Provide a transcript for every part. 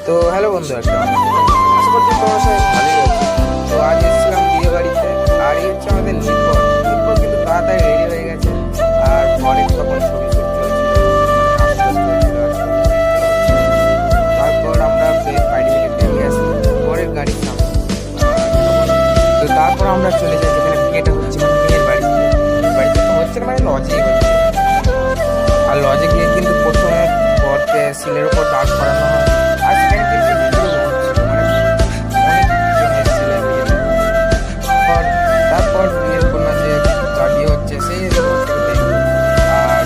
তো হ্যালো বন্ধু, একটা আশা করছি তোমার সাথে ভালোই আছে। তো আজ এসেছিলাম বিয়ে বাড়িতে, আর এই হচ্ছে আমাদের নির্ভর কিন্তু তাড়াতাড়ি রেডি হয়ে গেছে। আর পরে তখন ছবি শুট চলছিল, তারপর আমরা বাড়ি থেকে বেরিয়ে আসি পরের গাড়ির সামনে। তো তারপর আমরা চলে যাই যেখানে বিয়েটা হচ্ছে, মানে মেয়ের বাড়িতে তো হচ্ছে না, মানে লজেই হচ্ছে। আর লজে গিয়ে কিন্তু প্রথমে বরকে সিলের উপর দাঁড় করানো হয়। আর সেখানে কিন্তু ভিড়ও হচ্ছিল, মানে অনেক জন এসেছিল বিয়েতে। তারপর বিয়ের কন্যা যে বিয়ে হচ্ছে সেই আর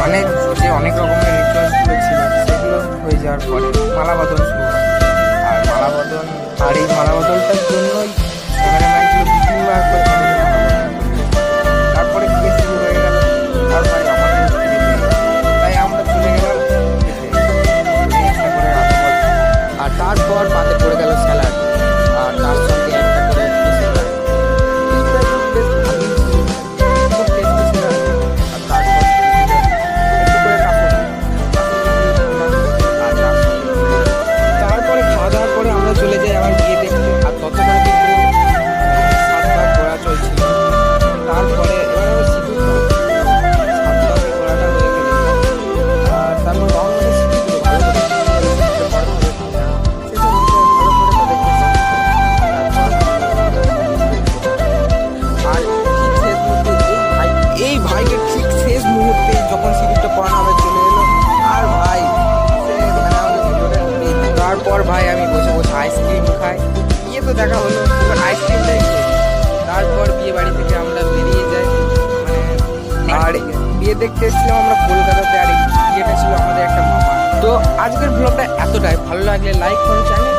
মানে যে অনেক রকমের রিচুয়ালসগুলো ছিল সেগুলো হয়ে যাওয়ার পরে মালা বদল শুরু হয়। আর মালা বদল, আর এই মালা বদলটার জন্যই ক্যামেরাম্যানগুলো বিভিন্নবার করে তারপরে বিয়ে শুরু হয়ে গেল। আর ভাই আমাদের তাই আমরা চলে গেলাম একটা করে আর তারপর পাতে পড়ে গেল স্যালাড, আর তার সঙ্গে একটা করে তারপরে খাওয়া দাওয়ার পরে আমরা চলে যাই আবার বিয়ে দেখতে। আর ততক্ষণে কিন্তু সাতটা ঘোরা চলছিল। তারপরে এবার সাতটা ঘোরাটা হয়ে গেল, আর তারপর রঙের সিঁদুর ভালো করে আর ঠিক শেষ মুহূর্তে এই ভাইকে ঠিক শেষ মুহূর্তে যখন সিঁদুরটা পরানো হবে চলে এলো। আর ভাই তারপর ভাই আমি বসে বসে আইসক্রিম খাই। বিয়ে তো দেখা হলো, এবার আইসক্রিমটাই খাই। তারপর বিয়ে বাড়ি থেকে আমরা বেরিয়ে যাই, মানে আর বিয়ে দেখতে এসেছিলাম আমরা কলকাতাতে, আর বিয়েটা ছিল আমাদের একটা মামা। তো আজকের ব্লগটা এতটাই ভালো লাগলে লাইক করো, চ্যানেল